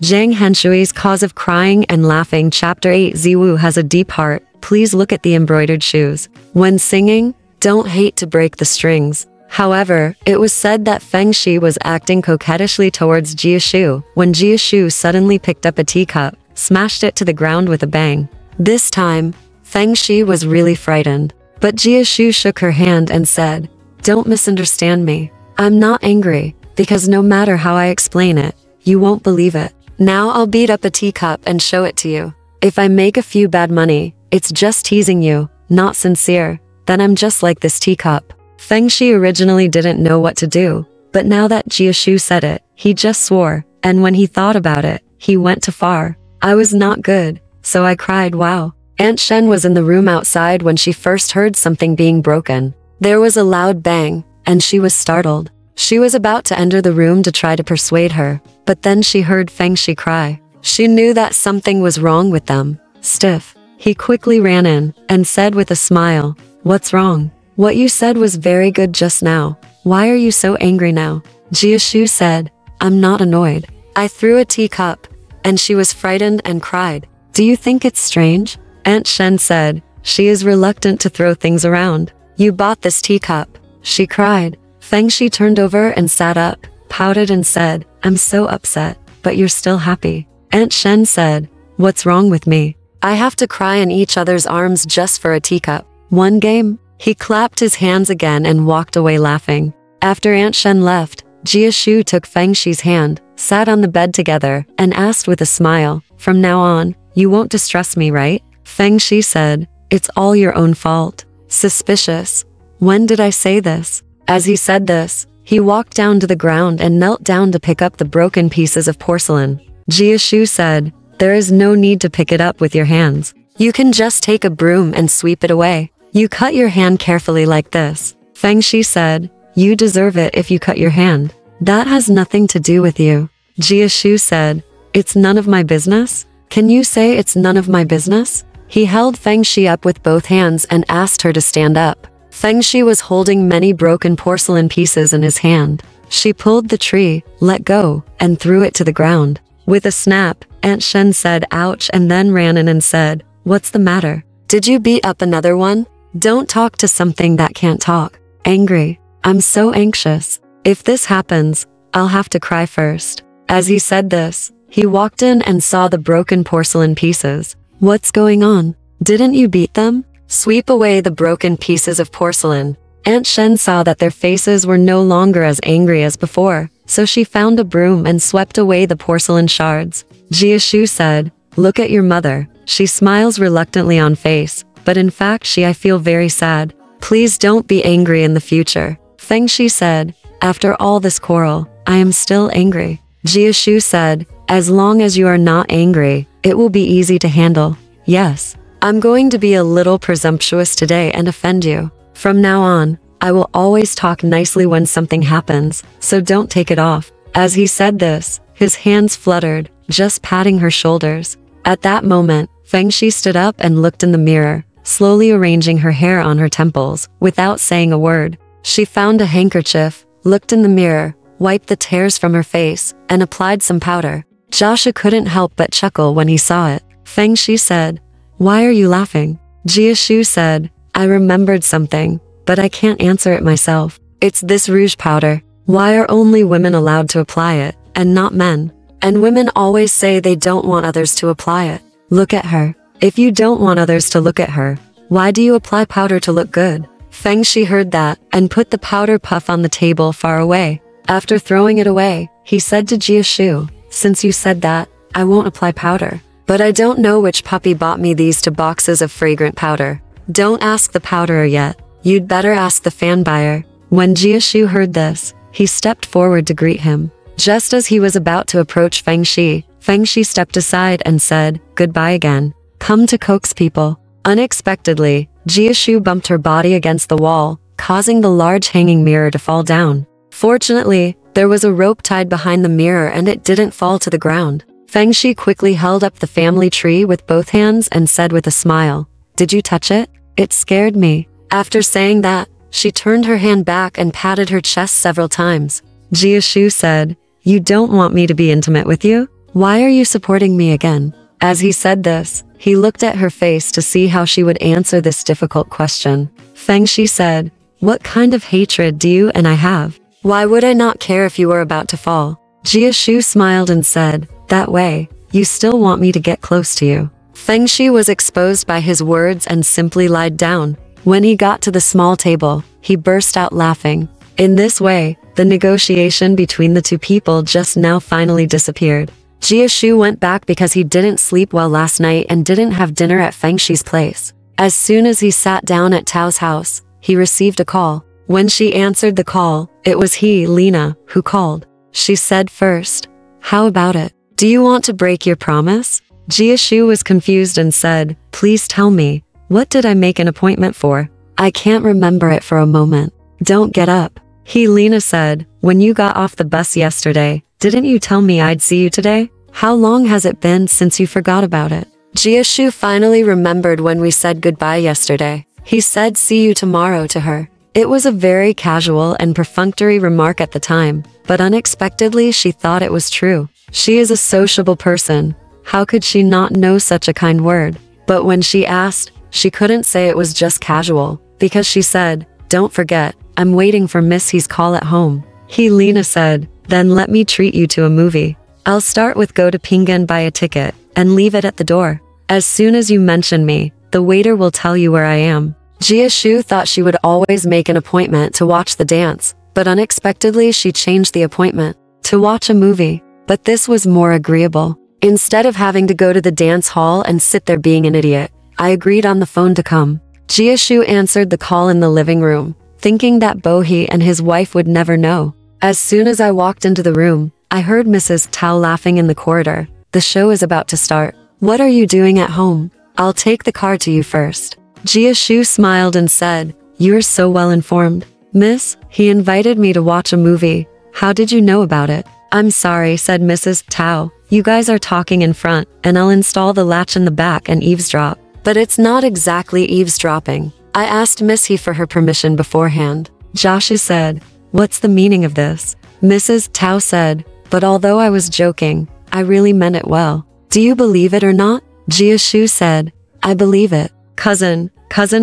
Zhang Henshui's Cause of Crying and Laughing Chapter 8. Xie Wu has a deep heart. Please look at the embroidered shoes. When singing, don't hate to break the strings. However, it was said that Feng Shi was acting coquettishly towards Jiashu when Jiashu suddenly picked up a teacup, smashed it to the ground with a bang. This time, Feng Shi was really frightened. But Jiashu shook her hand and said, "Don't misunderstand me. I'm not angry, because no matter how I explain it, you won't believe it. Now I'll beat up a teacup and show it to you. If I make a few bad money, it's just teasing you, not sincere. Then I'm just like this teacup." Feng Shi originally didn't know what to do, but now that Jiashu said it, he just swore, and when he thought about it, he went too far. "I was not good, so I cried wow." Aunt Shen was in the room outside when she first heard something being broken. There was a loud bang, and she was startled. She was about to enter the room to try to persuade her, but then she heard Feng Shi cry. She knew that something was wrong with them. Stiff. He quickly ran in and said with a smile, "What's wrong? What you said was very good just now. Why are you so angry now?" Jiashu said, "I'm not annoyed. I threw a teacup, and she was frightened and cried. Do you think it's strange?" Aunt Shen said, "She is reluctant to throw things around. You bought this teacup." She cried. Feng Shi turned over and sat up, pouted and said, "I'm so upset, but you're still happy." Aunt Shen said, "What's wrong with me? I have to cry in each other's arms just for a teacup. One game?" He clapped his hands again and walked away laughing. After Aunt Shen left, Jiashu took Feng Shi's hand, sat on the bed together, and asked with a smile, "From now on, you won't distress me, right?" Feng Shi said, "It's all your own fault." Suspicious. When did I say this? As he said this, he walked down to the ground and knelt down to pick up the broken pieces of porcelain. Jiashu said, "There is no need to pick it up with your hands. You can just take a broom and sweep it away. You cut your hand carefully like this." Feng Shi said, "You deserve it if you cut your hand. That has nothing to do with you." Jiashu said, "It's none of my business? Can you say it's none of my business?" He held Feng Shi up with both hands and asked her to stand up. Feng Shi was holding many broken porcelain pieces in his hand. She pulled the tree, let go, and threw it to the ground. With a snap, Aunt Shen said ouch and then ran in and said, "What's the matter? Did you beat up another one? Don't talk to something that can't talk." Angry. "I'm so anxious. If this happens, I'll have to cry first." As he said this, he walked in and saw the broken porcelain pieces. "What's going on? Didn't you beat them? Sweep away the broken pieces of porcelain." Aunt Shen saw that their faces were no longer as angry as before, so she found a broom and swept away the porcelain shards. Jiashu said, "Look at your mother. She smiles reluctantly on face, but in fact I feel very sad. Please don't be angry in the future." Feng Shi said, "After all this quarrel, I am still angry." Jiashu said, "As long as you are not angry, it will be easy to handle." "Yes. I'm going to be a little presumptuous today and offend you. From now on, I will always talk nicely when something happens, so don't take it off." As he said this, his hands fluttered, just patting her shoulders. At that moment, Feng Shi stood up and looked in the mirror, slowly arranging her hair on her temples, without saying a word. She found a handkerchief, looked in the mirror, wiped the tears from her face, and applied some powder. Jiashu couldn't help but chuckle when he saw it. Feng Shi said, "Why are you laughing?" Jiashu said, "I remembered something, but I can't answer it myself. It's this rouge powder. Why are only women allowed to apply it, and not men? And women always say they don't want others to apply it. Look at her. If you don't want others to look at her, why do you apply powder to look good?" Feng Shi heard that, and put the powder puff on the table far away. After throwing it away, he said to Jiashu, "Since you said that, I won't apply powder. But I don't know which puppy bought me these 2 boxes of fragrant powder. Don't ask the powderer yet. You'd better ask the fan buyer." When Jiashu heard this, he stepped forward to greet him. Just as he was about to approach Feng Shi stepped aside and said, "Goodbye again. Come to coax people." Unexpectedly, Jiashu bumped her body against the wall, causing the large hanging mirror to fall down. Fortunately, there was a rope tied behind the mirror and it didn't fall to the ground. Feng Shi quickly held up the family tree with both hands and said with a smile, "Did you touch it? It scared me." After saying that, she turned her hand back and patted her chest several times. Jiashu said, "You don't want me to be intimate with you? Why are you supporting me again? As he said this, he looked at her face to see how she would answer this difficult question. Feng Shi said, what kind of hatred do you and I have? Why would I not care if you were about to fall? Jiashu smiled and said, that way, you still want me to get close to you. Feng Shi was exposed by his words and simply lied down. When he got to the small table, he burst out laughing. In this way, the negotiation between the two people just now finally disappeared. Jiashu went back because he didn't sleep well last night and didn't have dinner at Feng Shi's place. As soon as he sat down at Tao's house, he received a call. When she answered the call, it was he, Lena, who called. She said first, how about it? Do you want to break your promise? Jiashu was confused and said, please tell me, what did I make an appointment for? I can't remember it for a moment. Don't get up. Lena said, when you got off the bus yesterday, didn't you tell me I'd see you today? How long has it been since you forgot about it? Jiashu finally remembered when we said goodbye yesterday. He said see you tomorrow to her. It was a very casual and perfunctory remark at the time, but unexpectedly she thought it was true. She is a sociable person. How could she not know such a kind word? But when she asked, she couldn't say it was just casual, because she said, don't forget, I'm waiting for Miss He's call at home. Lena said, then let me treat you to a movie. I'll start with go to Pinggan, buy a ticket, and leave it at the door. As soon as you mention me, the waiter will tell you where I am. Jiashu thought she would always make an appointment to watch the dance, but unexpectedly she changed the appointment to watch a movie. But this was more agreeable. Instead of having to go to the dance hall and sit there being an idiot, I agreed on the phone to come. Jiashu answered the call in the living room, thinking that Bohe and his wife would never know. As soon as I walked into the room, I heard Mrs. Tao laughing in the corridor. The show is about to start. What are you doing at home? I'll take the car to you first. Jiashu smiled and said, you're so well informed. Miss, he invited me to watch a movie. How did you know about it? I'm sorry, said Mrs. Tao. You guys are talking in front, and I'll install the latch in the back and eavesdrop. But it's not exactly eavesdropping. I asked Miss He for her permission beforehand. Jiashu said, what's the meaning of this? Mrs. Tao said, but although I was joking, I really meant it well. Do you believe it or not? Jiashu said, I believe it. Cousin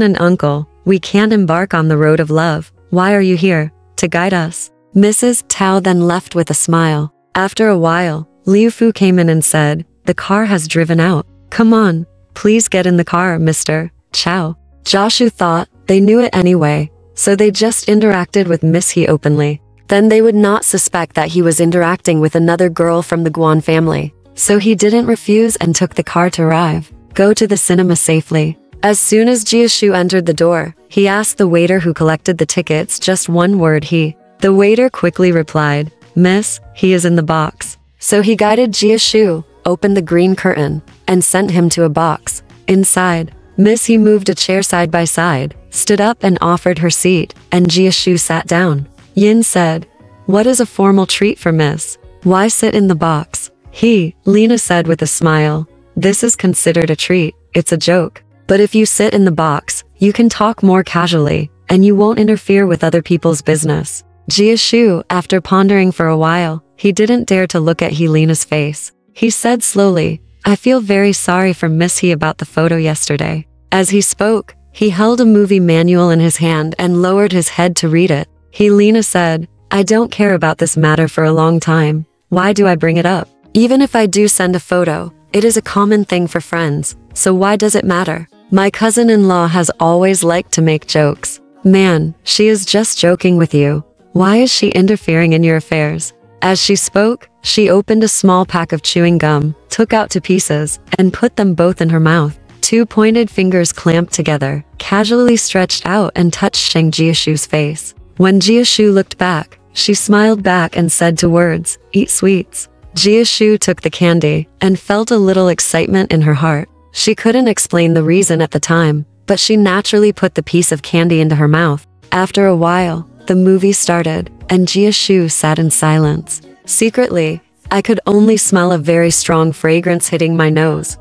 and uncle, we can't embark on the road of love. Why are you here? To guide us. Mrs. Tao then left with a smile. After a while, Liu Fu came in and said, the car has driven out. Come on, please get in the car, Mr. Chow. Jiashu thought, they knew it anyway, so they just interacted with Miss He openly. Then they would not suspect that he was interacting with another girl from the Guan family. So he didn't refuse and took the car to arrive. Go to the cinema safely. As soon as Jiashu entered the door, he asked the waiter who collected the tickets just one word The waiter quickly replied, Miss, he is in the box. So he guided Jiashu, opened the green curtain, and sent him to a box. Inside, Miss He moved a chair side by side, stood up and offered her seat, and Jiashu sat down. Yin said, what is a formal treat for Miss? Why sit in the box? Lena said with a smile, this is considered a treat, it's a joke. But if you sit in the box, you can talk more casually, and you won't interfere with other people's business. Jiashu, after pondering for a while, he didn't dare to look at Helena's face. He said slowly, I feel very sorry for Miss He about the photo yesterday. As he spoke, he held a movie manual in his hand and lowered his head to read it. Helena said, I don't care about this matter for a long time. Why do I bring it up? Even if I do send a photo, it is a common thing for friends, so why does it matter? My cousin-in-law has always liked to make jokes. Man, she is just joking with you. Why is she interfering in your affairs? As she spoke, she opened a small pack of chewing gum, took out 2 pieces, and put them both in her mouth. 2 pointed fingers clamped together, casually stretched out and touched Shang Jiashu's face. When Jiashu looked back, she smiled back and said 2 words, eat sweets. Jiashu took the candy, and felt a little excitement in her heart. She couldn't explain the reason at the time, but she naturally put the piece of candy into her mouth. After a while, the movie started, and Jiashu sat in silence. Secretly, I could only smell a very strong fragrance hitting my nose.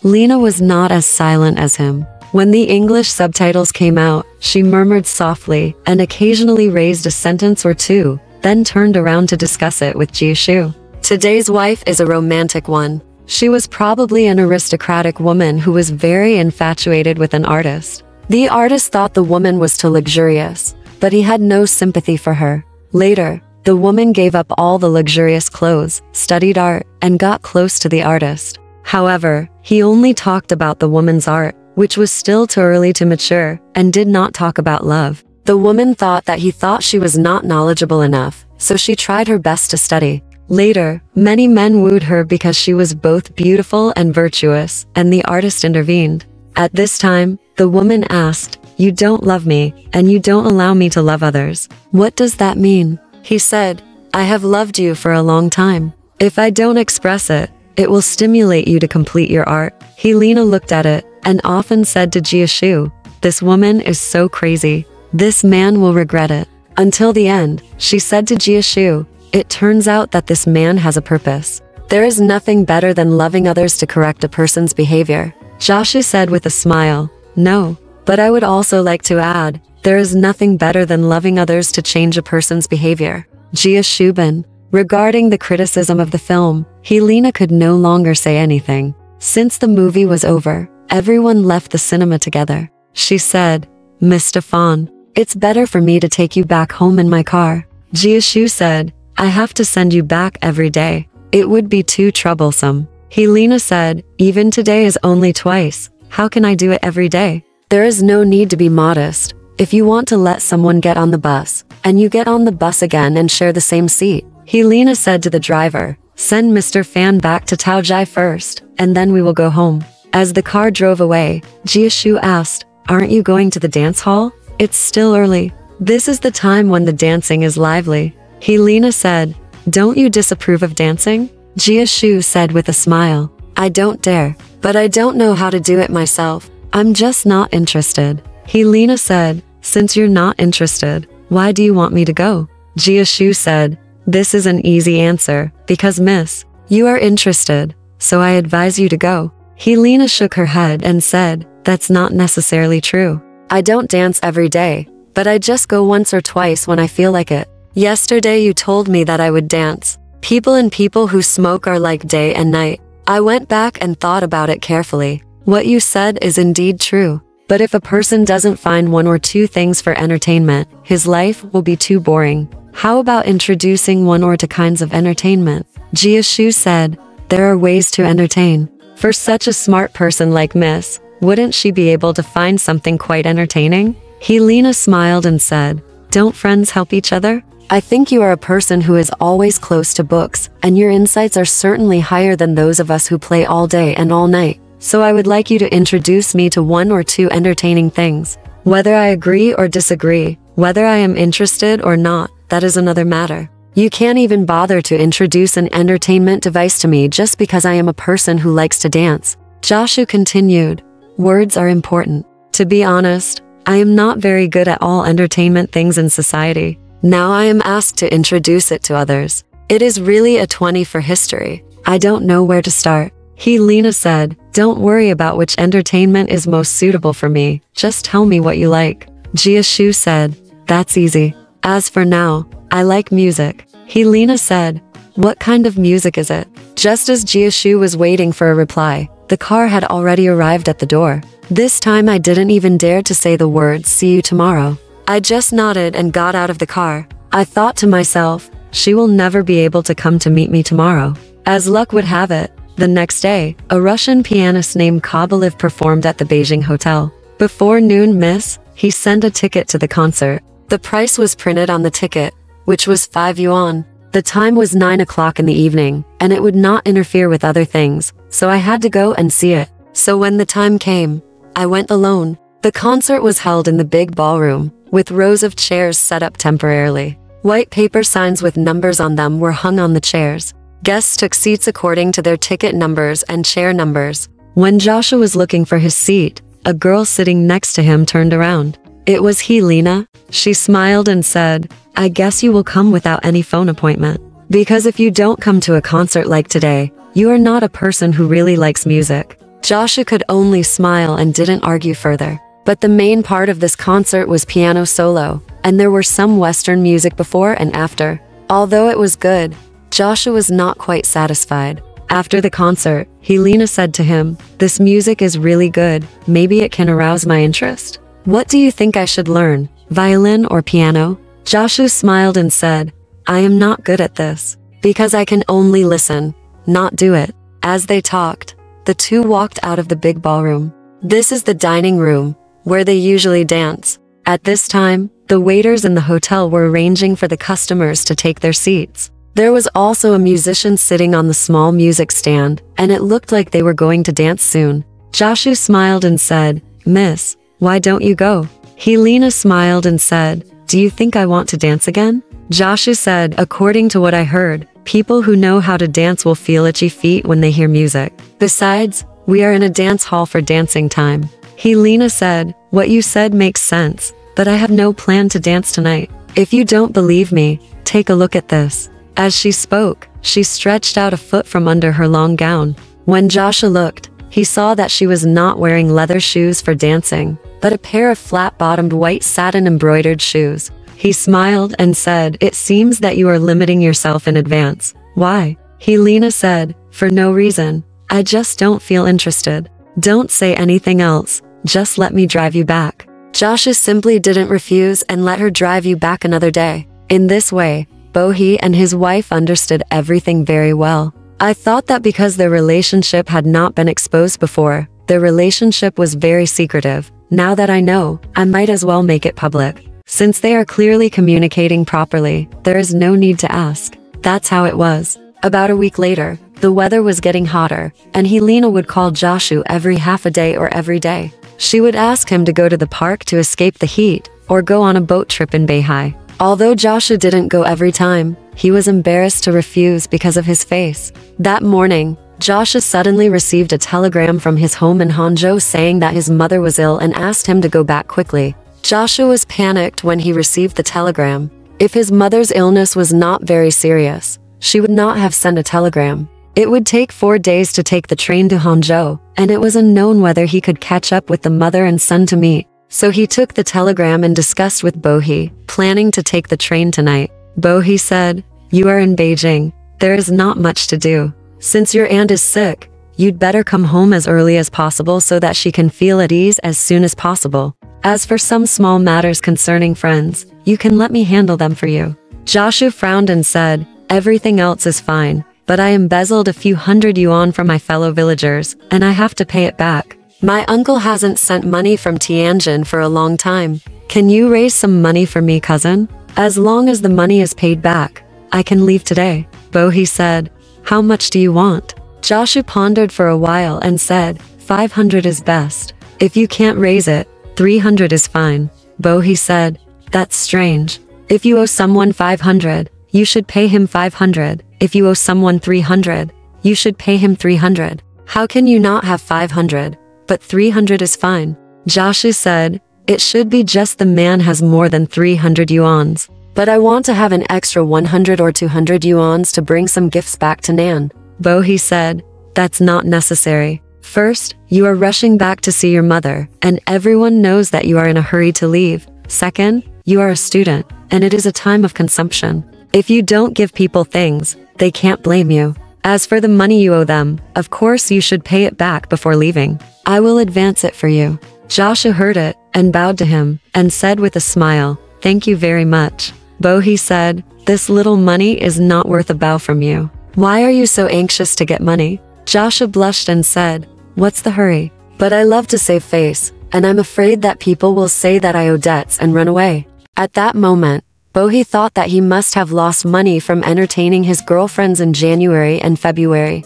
Lena was not as silent as him. When the English subtitles came out, she murmured softly and occasionally raised a sentence or 2, then turned around to discuss it with Jiashu. Today's wife is a romantic one. She was probably an aristocratic woman who was very infatuated with an artist. The artist thought the woman was too luxurious, but he had no sympathy for her. Later, the woman gave up all the luxurious clothes, studied art, and got close to the artist. However, he only talked about the woman's art, which was still too early to mature, and did not talk about love. The woman thought that he thought she was not knowledgeable enough, so she tried her best to study. Later, many men wooed her because she was both beautiful and virtuous, and the artist intervened. At this time, the woman asked, "You don't love me, and you don't allow me to love others. What does that mean?" He said, "I have loved you for a long time. If I don't express it, it will stimulate you to complete your art." Helena looked at it, and often said to Jiashu, "This woman is so crazy. This man will regret it." Until the end, she said to Jiashu, "It turns out that this man has a purpose. There is nothing better than loving others to correct a person's behavior." Jiashu said with a smile, "No, but I would also like to add, there is nothing better than loving others to change a person's behavior." Jiashu. Regarding the criticism of the film, Helena could no longer say anything. Since the movie was over, everyone left the cinema together. She said, "Mr. Fan, it's better for me to take you back home in my car." Jiashu said, "I have to send you back every day. It would be too troublesome." Helena said, "Even today is only twice. How can I do it every day?" There is no need to be modest. If you want to let someone get on the bus, and you get on the bus again and share the same seat. Helena said to the driver, "Send Mr. Fan back to Taojai first, and then we will go home." As the car drove away, Jiashu asked, "Aren't you going to the dance hall? It's still early. This is the time when the dancing is lively." Helena said, "Don't you disapprove of dancing?" Jiashu said with a smile, "I don't dare, but I don't know how to do it myself. I'm just not interested." Helena said, "Since you're not interested, why do you want me to go?" Jiashu said, "This is an easy answer, because miss, you are interested, so I advise you to go." Helena shook her head and said, "That's not necessarily true. I don't dance every day, but I just go once or twice when I feel like it. Yesterday you told me that I would dance. People who smoke are like day and night. I went back and thought about it carefully. What you said is indeed true. But if a person doesn't find one or two things for entertainment, his life will be too boring. How about introducing one or two kinds of entertainment?" Jiashu said, "There are ways to entertain. For such a smart person like Miss, wouldn't she be able to find something quite entertaining?" Helena smiled and said, "Don't friends help each other? I think you are a person who is always close to books, and your insights are certainly higher than those of us who play all day and all night. So I would like you to introduce me to one or two entertaining things. Whether I agree or disagree, whether I am interested or not, that is another matter. You can't even bother to introduce an entertainment device to me just because I am a person who likes to dance." Jiashu continued, "Words are important. To be honest, I am not very good at all entertainment things in society. Now I am asked to introduce it to others. It is really a 20 for history. I don't know where to start." Helena said, "Don't worry about which entertainment is most suitable for me. Just tell me what you like." Jiashu said, "That's easy. As for now, I like music." Helena said, "What kind of music is it?" Just as Jiashu was waiting for a reply, the car had already arrived at the door. This time I didn't even dare to say the words "see you tomorrow." I just nodded and got out of the car. I thought to myself, she will never be able to come to meet me tomorrow. As luck would have it, the next day, a Russian pianist named Kabalev performed at the Beijing hotel. Before noon, he sent a ticket to the concert. The price was printed on the ticket, which was 5 yuan. The time was 9 o'clock in the evening, and it would not interfere with other things, so I had to go and see it. So when the time came, I went alone. The concert was held in the big ballroom, with rows of chairs set up temporarily. White paper signs with numbers on them were hung on the chairs. Guests took seats according to their ticket numbers and chair numbers. When Joshua was looking for his seat, a girl sitting next to him turned around. It was Helena. She smiled and said, "I guess you will come without any phone appointment. Because if you don't come to a concert like today, you are not a person who really likes music." Joshua could only smile and didn't argue further. But the main part of this concert was piano solo, and there were some Western music before and after. Although it was good, Joshua was not quite satisfied. After the concert, Helena said to him, "This music is really good, maybe it can arouse my interest. What do you think I should learn, violin or piano?" Joshua smiled and said, "I am not good at this, because I can only listen, not do it." As they talked, the two walked out of the big ballroom. This is the dining room, where they usually dance. At this time, the waiters in the hotel were arranging for the customers to take their seats. There was also a musician sitting on the small music stand, and it looked like they were going to dance soon. Joshua smiled and said, "Miss, why don't you go?" Helena smiled and said, "Do you think I want to dance again?" Joshua said, "According to what I heard, people who know how to dance will feel itchy feet when they hear music. Besides, we are in a dance hall for dancing time." Helena said, "What you said makes sense, but I have no plan to dance tonight. If you don't believe me, take a look at this." As she spoke, she stretched out a foot from under her long gown. When Joshua looked, he saw that she was not wearing leather shoes for dancing, but a pair of flat-bottomed white satin embroidered shoes. He smiled and said, "It seems that you are limiting yourself in advance." "Why?" Helena said, "For no reason. I just don't feel interested. Don't say anything else, just let me drive you back." Joshua simply didn't refuse and let her drive you back another day. In this way, Bohe and his wife understood everything very well. I thought that because their relationship had not been exposed before, their relationship was very secretive. Now that I know, I might as well make it public. Since they are clearly communicating properly, there is no need to ask. That's how it was. About a week later, the weather was getting hotter, and Helena would call Joshua every half a day or every day. She would ask him to go to the park to escape the heat, or go on a boat trip in Beihai. Although Joshua didn't go every time, he was embarrassed to refuse because of his face. That morning, Joshua suddenly received a telegram from his home in Hangzhou saying that his mother was ill and asked him to go back quickly. Joshua was panicked when he received the telegram. If his mother's illness was not very serious, she would not have sent a telegram. It would take 4 days to take the train to Hangzhou, and it was unknown whether he could catch up with the mother and son to meet. So he took the telegram and discussed with Bohe, planning to take the train tonight. Bohe said, "You are in Beijing. There is not much to do. Since your aunt is sick, you'd better come home as early as possible so that she can feel at ease as soon as possible. As for some small matters concerning friends, you can let me handle them for you." Joshua frowned and said, "Everything else is fine, but I embezzled a few hundred yuan from my fellow villagers, and I have to pay it back. My uncle hasn't sent money from Tianjin for a long time. Can you raise some money for me, cousin? As long as the money is paid back, I can leave today." Bohe said, "How much do you want?" Joshua pondered for a while and said, 500 is best. If you can't raise it, 300 is fine." Bohe said, "That's strange. If you owe someone 500, you should pay him 500. If you owe someone 300, you should pay him 300. How can you not have 500? But 300 is fine." Joshua said, "It should be just the man has more than 300 yuans. But I want to have an extra 100 or 200 yuans to bring some gifts back to Nan." Bohe said, "That's not necessary. First, you are rushing back to see your mother, and everyone knows that you are in a hurry to leave. Second, you are a student, and it is a time of consumption. If you don't give people things, they can't blame you. As for the money you owe them, of course you should pay it back before leaving. I will advance it for you." Joshua heard it, and bowed to him, and said with a smile, "Thank you very much." Bohe said, "This little money is not worth a bow from you. Why are you so anxious to get money?" Joshua blushed and said, "What's the hurry? But I love to save face, and I'm afraid that people will say that I owe debts and run away." At that moment, Bohe thought that he must have lost money from entertaining his girlfriends in January and February.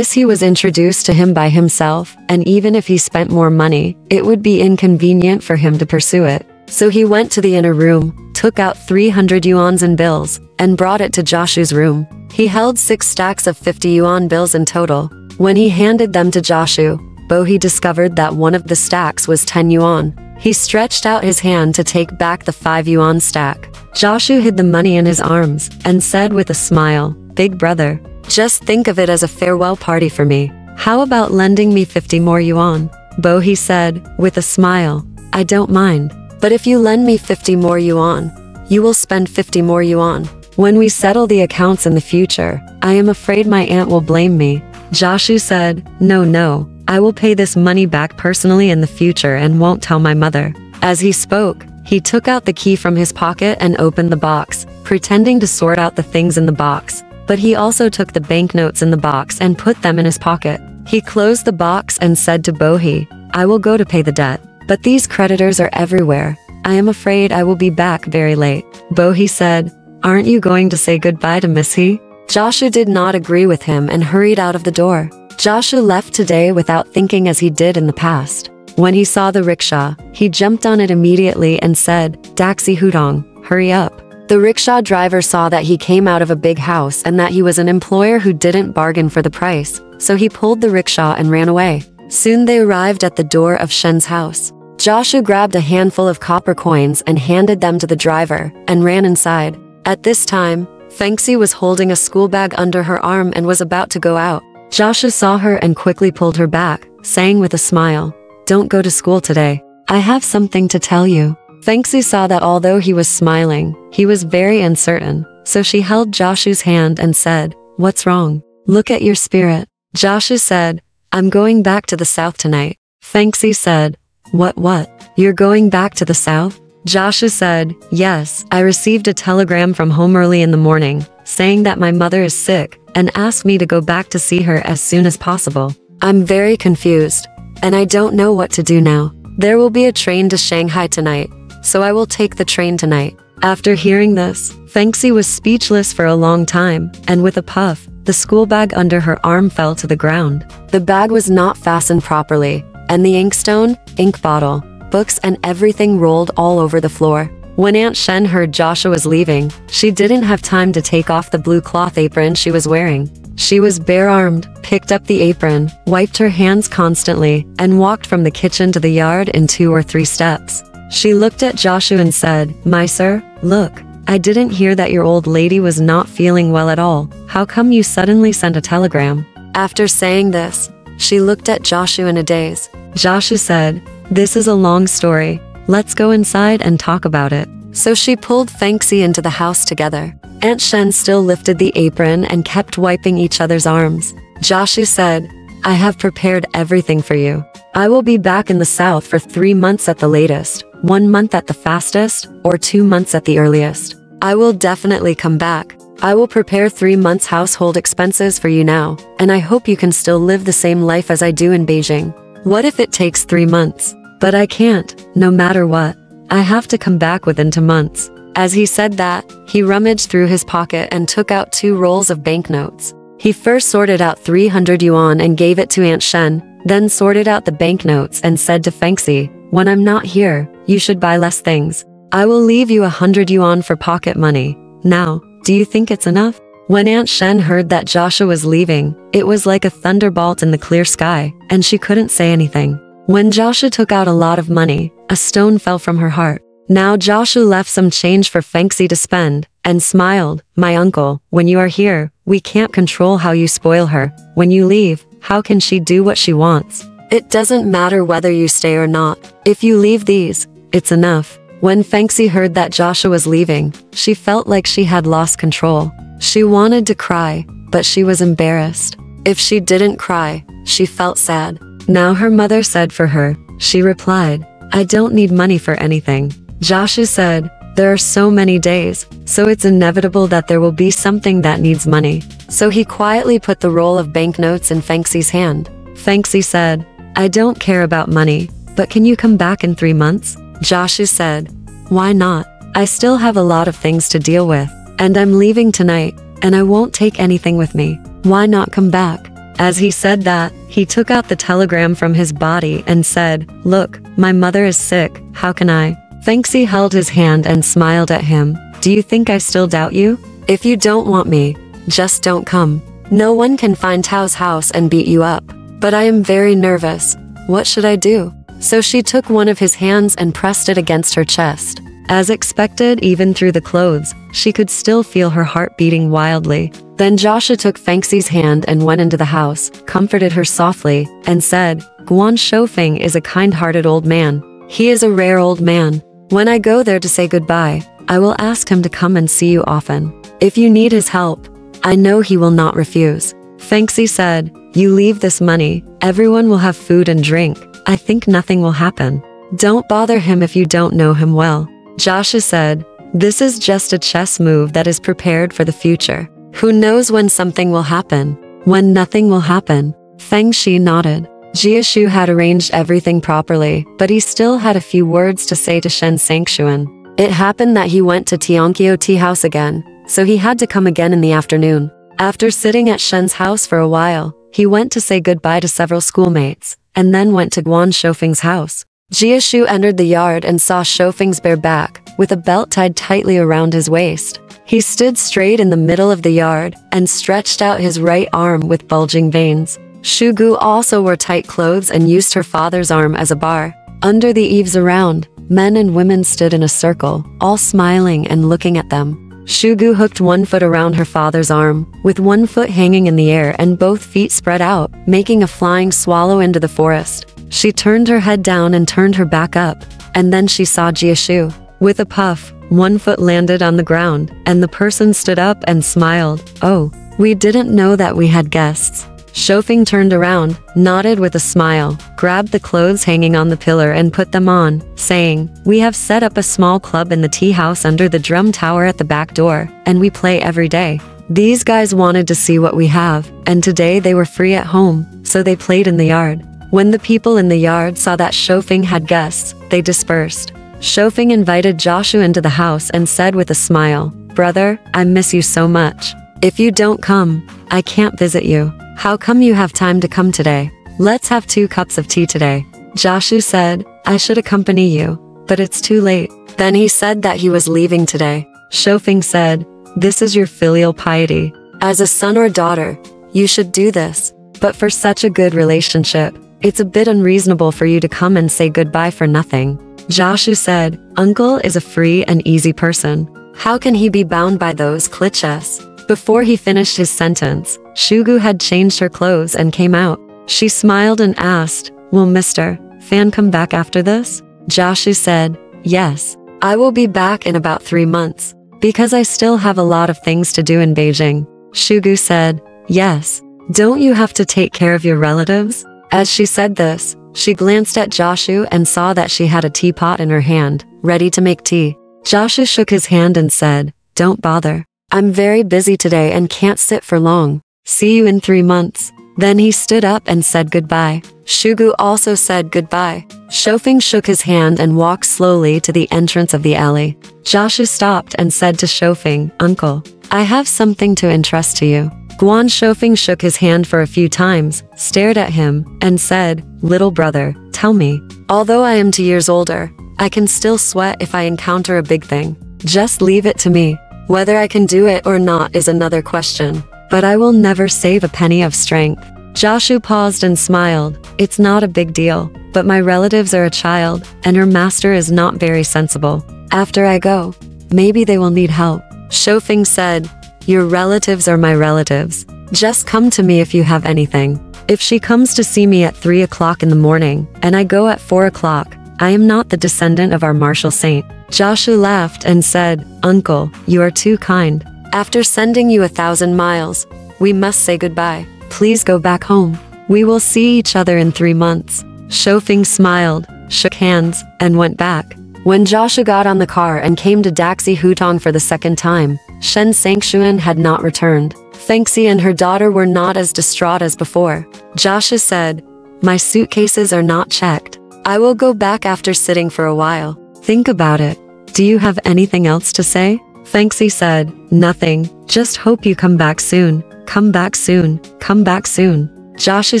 He was introduced to him by himself, and even if he spent more money, it would be inconvenient for him to pursue it. So he went to the inner room, took out 300 yuans in bills, and brought it to Joshua's room. He held 6 stacks of 50 yuan bills in total. When he handed them to Joshua, Bohe discovered that one of the stacks was 10 yuan. He stretched out his hand to take back the 5 yuan stack. Joshua hid the money in his arms, and said with a smile, "Big brother, just think of it as a farewell party for me. How about lending me 50 more yuan?" Bohe said, with a smile, "I don't mind. But if you lend me 50 more yuan, you will spend 50 more yuan." When we settle the accounts in the future, I am afraid my aunt will blame me. Jiashu said, No, I will pay this money back personally in the future and won't tell my mother. As he spoke, he took out the key from his pocket and opened the box, pretending to sort out the things in the box. But he also took the banknotes in the box and put them in his pocket. He closed the box and said to Bohi, I will go to pay the debt. But these creditors are everywhere. I am afraid I will be back very late. Bohi said, Aren't you going to say goodbye to Miss He? Jiashu did not agree with him and hurried out of the door. Jiashu left today without thinking as he did in the past. When he saw the rickshaw, he jumped on it immediately and said, Daxi Hudong, hurry up. The rickshaw driver saw that he came out of a big house and that he was an employer who didn't bargain for the price, so he pulled the rickshaw and ran away. Soon they arrived at the door of Shen's house. Jiashu grabbed a handful of copper coins and handed them to the driver, and ran inside. At this time, Fengxi was holding a school bag under her arm and was about to go out. Jiashu saw her and quickly pulled her back, saying with a smile, Don't go to school today. I have something to tell you. Fengxi saw that although he was smiling, he was very uncertain, so she held Jiashu's hand and said, What's wrong? Look at your spirit. Jiashu said, I'm going back to the south tonight. Fengxi said, What? You're going back to the south? Jiashu said, Yes, I received a telegram from home early in the morning, saying that my mother is sick, and asked me to go back to see her as soon as possible. I'm very confused, and I don't know what to do now. There will be a train to Shanghai tonight, so I will take the train tonight. After hearing this, Fengxi was speechless for a long time, and with a puff, the school bag under her arm fell to the ground. The bag was not fastened properly, and the inkstone, ink bottle, books and everything rolled all over the floor. When Aunt Shen heard Joshua was leaving, she didn't have time to take off the blue cloth apron she was wearing. She was bare-armed, picked up the apron, wiped her hands constantly, and walked from the kitchen to the yard in 2 or 3 steps. She looked at Joshua and said, My sir, look, I didn't hear that your old lady was not feeling well at all. How come you suddenly sent a telegram? After saying this, she looked at Joshua in a daze. Joshua said, This is a long story. Let's go inside and talk about it. So she pulled Fengxi into the house together. Aunt Shen still lifted the apron and kept wiping each other's arms. Joshua said, I have prepared everything for you. I will be back in the south for 3 months at the latest, 1 month at the fastest, or 2 months at the earliest. I will definitely come back. I will prepare 3 months' household expenses for you now, and I hope you can still live the same life as I do in Beijing. What if it takes 3 months? But I can't, no matter what. I have to come back within 2 months. As he said that, he rummaged through his pocket and took out 2 rolls of banknotes. He first sorted out 300 yuan and gave it to Aunt Shen, then sorted out the banknotes and said to Fengxi, When I'm not here, you should buy less things. I will leave you 100 yuan for pocket money. Now, do you think it's enough? When Aunt Shen heard that Joshua was leaving, it was like a thunderbolt in the clear sky, and she couldn't say anything. When Joshua took out a lot of money, a stone fell from her heart. Now Joshua left some change for Fengxi to spend, and smiled, My uncle, when you are here, we can't control how you spoil her. When you leave, how can she do what she wants? It doesn't matter whether you stay or not. If you leave these, it's enough. When Fengxi heard that Joshua was leaving, she felt like she had lost control. She wanted to cry, but she was embarrassed. If she didn't cry, she felt sad. Now her mother said for her, she replied, I don't need money for anything. Joshua said, There are so many days, so it's inevitable that there will be something that needs money. So he quietly put the roll of banknotes in Fengxi's hand. Fengxi said, I don't care about money, but can you come back in 3 months? Joshua said, Why not? I still have a lot of things to deal with, and I'm leaving tonight, and I won't take anything with me. Why not come back? As he said that, he took out the telegram from his body and said, Look, my mother is sick, how can I? Fengxi held his hand and smiled at him. Do you think I still doubt you? If you don't want me, just don't come. No one can find Tao's house and beat you up. But I am very nervous. What should I do? So she took one of his hands and pressed it against her chest. As expected, even through the clothes, she could still feel her heart beating wildly. Then Joshua took Fengxi's hand and went into the house, comforted her softly, and said, Guan Shoufeng is a kind-hearted old man. He is a rare old man. When I go there to say goodbye, I will ask him to come and see you often. If you need his help, I know he will not refuse. Fan Xi said, you leave this money, everyone will have food and drink. I think nothing will happen. Don't bother him if you don't know him well. Jiashu said, this is just a chess move that is prepared for the future. Who knows when something will happen? When nothing will happen? Fan Xi nodded. Jiashu had arranged everything properly, but he still had a few words to say to Shen Sangshuan. It happened that he went to Tianqiu tea house again, so he had to come again in the afternoon. After sitting at Shen's house for a while, he went to say goodbye to several schoolmates, and then went to Guan Shoufeng's house. Jiashu entered the yard and saw Shoufeng's bare back, with a belt tied tightly around his waist. He stood straight in the middle of the yard, and stretched out his right arm with bulging veins. Xu Gu also wore tight clothes and used her father's arm as a bar. Under the eaves around, men and women stood in a circle, all smiling and looking at them. Xu Gu hooked one foot around her father's arm, with one foot hanging in the air and both feet spread out, making a flying swallow into the forest. She turned her head down and turned her back up, and then she saw Jiashu. With a puff, one foot landed on the ground, and the person stood up and smiled. Oh, we didn't know that we had guests. Shoufeng turned around, nodded with a smile, grabbed the clothes hanging on the pillar and put them on, saying, we have set up a small club in the tea house under the drum tower at the back door, and we play every day. These guys wanted to see what we have, and today they were free at home, so they played in the yard. When the people in the yard saw that Shoufeng had guests, they dispersed. Shoufeng invited Jiashu into the house and said with a smile, brother, I miss you so much. If you don't come, I can't visit you. How come you have time to come today? Let's have 2 cups of tea today. Jiashu said, I should accompany you, but it's too late. Then he said that he was leaving today. Shoufeng said, this is your filial piety. As a son or daughter, you should do this. But for such a good relationship, it's a bit unreasonable for you to come and say goodbye for nothing. Jiashu said, uncle is a free and easy person. How can he be bound by those cliches? Before he finished his sentence, Xu Gu had changed her clothes and came out. She smiled and asked, will Mr. Fan come back after this? Jiashu said, yes. I will be back in about 3 months, because I still have a lot of things to do in Beijing. Xu Gu said, yes. Don't you have to take care of your relatives? As she said this, she glanced at Jiashu and saw that she had a teapot in her hand, ready to make tea. Jiashu shook his hand and said, don't bother. I'm very busy today and can't sit for long. See you in 3 months. Then he stood up and said goodbye. Xu Gu also said goodbye. Shoufeng shook his hand and walked slowly to the entrance of the alley. Jiashu stopped and said to Shoufeng, uncle, I have something to entrust to you. Guan Shoufeng shook his hand for a few times, stared at him, and said, little brother, tell me. Although I am 2 years older, I can still sweat if I encounter a big thing. Just leave it to me. Whether I can do it or not is another question, but I will never save a penny of strength. Jiashu paused and smiled. It's not a big deal, but my relatives are a child, and her master is not very sensible. After I go, maybe they will need help. Shoufeng said, your relatives are my relatives. Just come to me if you have anything. If she comes to see me at 3 o'clock in the morning, and I go at 4 o'clock, I am not the descendant of our martial saint. Jiashu laughed and said, uncle, you are too kind. After sending you 1,000 miles, we must say goodbye. Please go back home. We will see each other in 3 months. Shoufeng smiled, shook hands, and went back. When Jiashu got on the car and came to Daxi Hutong for the 2nd time, Shen Sangshuan had not returned. Fan Xi and her daughter were not as distraught as before. Jiashu said, my suitcases are not checked. I will go back after sitting for a while. Think about it. Do you have anything else to say? Fan Xi said, nothing. Just hope you come back soon. Come back soon. Come back soon. Jiashu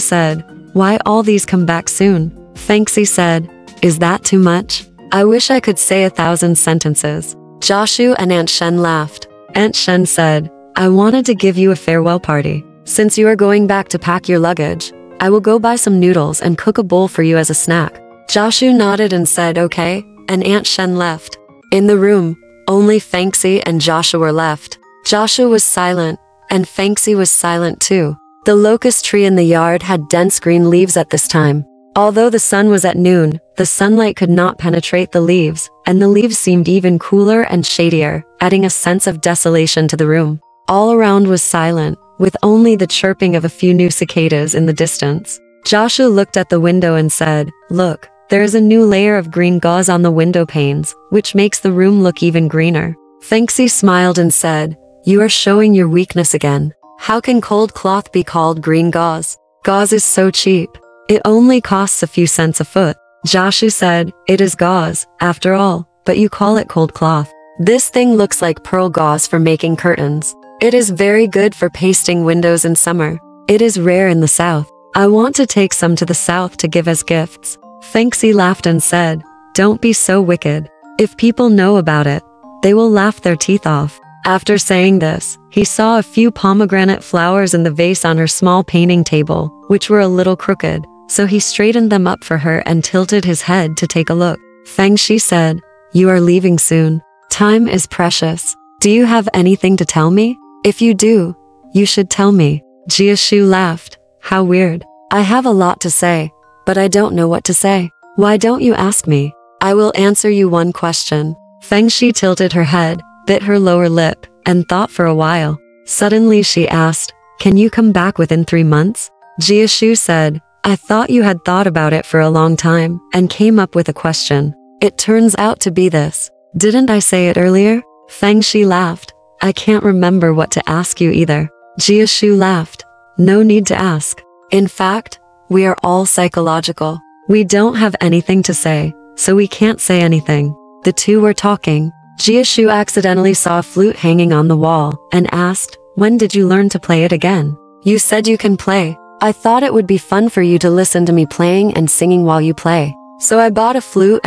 said, why all these come back soon? Fan Xi said, is that too much? I wish I could say 1,000 sentences. Jiashu and Aunt Shen laughed. Aunt Shen said, I wanted to give you a farewell party. Since you are going back to pack your luggage, I will go buy some noodles and cook a bowl for you as a snack. Jiashu nodded and said okay, and Aunt Shen left. In the room, only Fan Xi and Jiashu were left. Jiashu was silent, and Fan Xi was silent too. The locust tree in the yard had dense green leaves at this time. Although the sun was at noon, the sunlight could not penetrate the leaves, and the leaves seemed even cooler and shadier, adding a sense of desolation to the room. All around was silent, with only the chirping of a few new cicadas in the distance. Jiashu looked at the window and said, "Look, there is a new layer of green gauze on the window panes, which makes the room look even greener." Fan Xi smiled and said, "You are showing your weakness again. How can cold cloth be called green gauze? Gauze is so cheap. It only costs a few cents a foot." Jiashu said, "It is gauze, after all, but you call it cold cloth. This thing looks like pearl gauze for making curtains. It is very good for pasting windows in summer. It is rare in the south. I want to take some to the south to give as gifts." Fan Xi laughed and said, "Don't be so wicked. If people know about it, they will laugh their teeth off." After saying this, he saw a few pomegranate flowers in the vase on her small painting table, which were a little crooked, so he straightened them up for her and tilted his head to take a look. Fan Xi said, "You are leaving soon. Time is precious. Do you have anything to tell me? If you do, you should tell me." Jiashu laughed. "How weird. I have a lot to say, but I don't know what to say. Why don't you ask me? I will answer you one question." Fan Xi tilted her head, bit her lower lip, and thought for a while. Suddenly she asked, "Can you come back within 3 months?" Jiashu said, "I thought you had thought about it for a long time, and came up with a question. It turns out to be this. Didn't I say it earlier?" Fan Xi laughed. "I can't remember what to ask you either." Jiashu laughed. "No need to ask. In fact, we are all psychological. We don't have anything to say, so we can't say anything." The two were talking. Jiashu accidentally saw a flute hanging on the wall, and asked, "When did you learn to play it again? You said you can play. I thought it would be fun for you to listen to me playing and singing while you play. So I bought a flute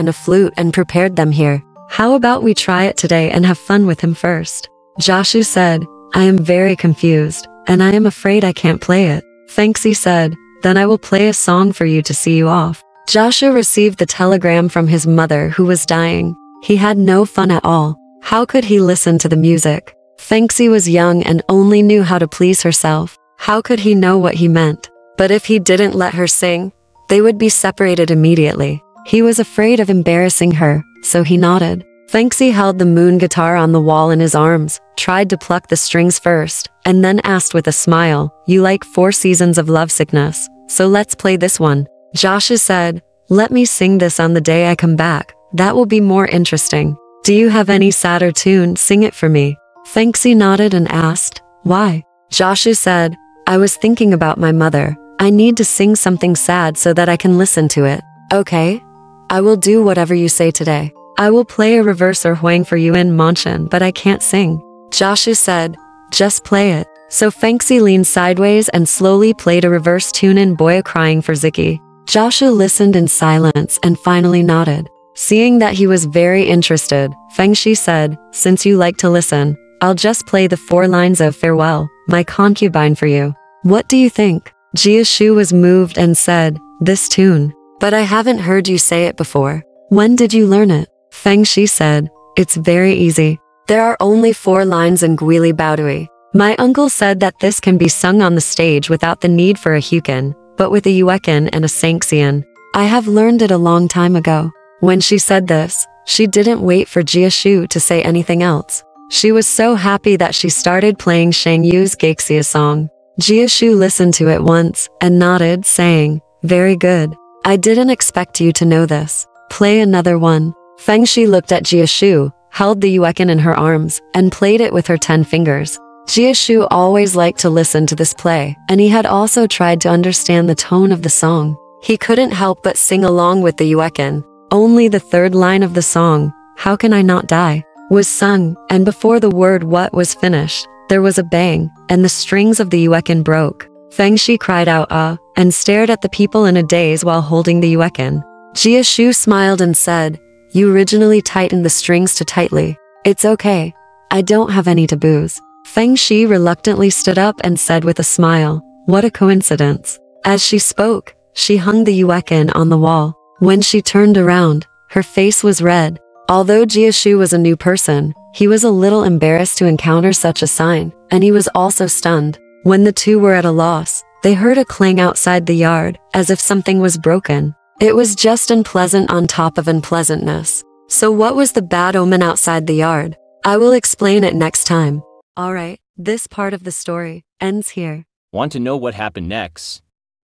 and prepared them here. How about we try it today and have fun with him first?" Jiashu said, "I am very confused, and I am afraid I can't play it." Fan Xi said, "Then I will play a song for you to see you off." Jiashu received the telegram from his mother who was dying. He had no fun at all. How could he listen to the music? Fan Xi was young and only knew how to please herself. How could he know what he meant? But if he didn't let her sing, they would be separated immediately. He was afraid of embarrassing her, so he nodded. Fan Xi held the moon guitar on the wall in his arms, tried to pluck the strings first, and then asked with a smile, "You like 4 seasons of lovesickness, so let's play this one." Jiashu said, "Let me sing this on the day I come back. That will be more interesting. Do you have any sadder tune? Sing it for me." Fan Xi nodded and asked, "Why?" Jiashu said, "I was thinking about my mother. I need to sing something sad so that I can listen to it." "Okay. I will do whatever you say today. I will play a reverse or huang for you in Manchen, but I can't sing." Jiashu said, "Just play it." So Fan Xi leaned sideways and slowly played a reverse tune in Boya crying for Ziki. Jiashu listened in silence and finally nodded. Seeing that he was very interested, Fan Xi said, "Since you like to listen, I'll just play the 4 lines of Farewell, My Concubine for you. What do you think?" Jiashu was moved and said, "This tune. But I haven't heard you say it before. When did you learn it?" Fan Xi said, "It's very easy. There are only 4 lines in Guili Baodui. My uncle said that this can be sung on the stage without the need for a hukin, but with a yuekin and a sanxian. I have learned it a long time ago." When she said this, she didn't wait for Jiashu to say anything else. She was so happy that she started playing Shang Yu's Geixia song. Jiashu listened to it once and nodded, saying, "Very good. I didn't expect you to know this. Play another one." Fan Xi looked at Jiashu, held the yuekin in her arms, and played it with her 10 fingers. Jiashu always liked to listen to this play, and he had also tried to understand the tone of the song. He couldn't help but sing along with the yuekin. Only the 3rd line of the song, "How Can I Not Die?" was sung, and before the word "what" was finished, there was a bang, and the strings of the yuekin broke. Fan Xi cried out "ah," and stared at the people in a daze while holding the yuekin. Jiashu smiled and said, "You originally tightened the strings too tightly. It's okay. I don't have any taboos." Fan Xi reluctantly stood up and said with a smile, "What a coincidence." As she spoke, she hung the yuekin on the wall. When she turned around, her face was red. Although Jiashu was a new person, he was a little embarrassed to encounter such a sign, and he was also stunned. When the two were at a loss, they heard a clang outside the yard, as if something was broken. It was just unpleasant on top of unpleasantness. So what was the bad omen outside the yard? I will explain it next time. Alright, this part of the story ends here. Want to know what happened next?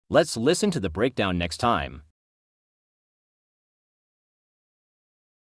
Let's listen to the breakdown next time.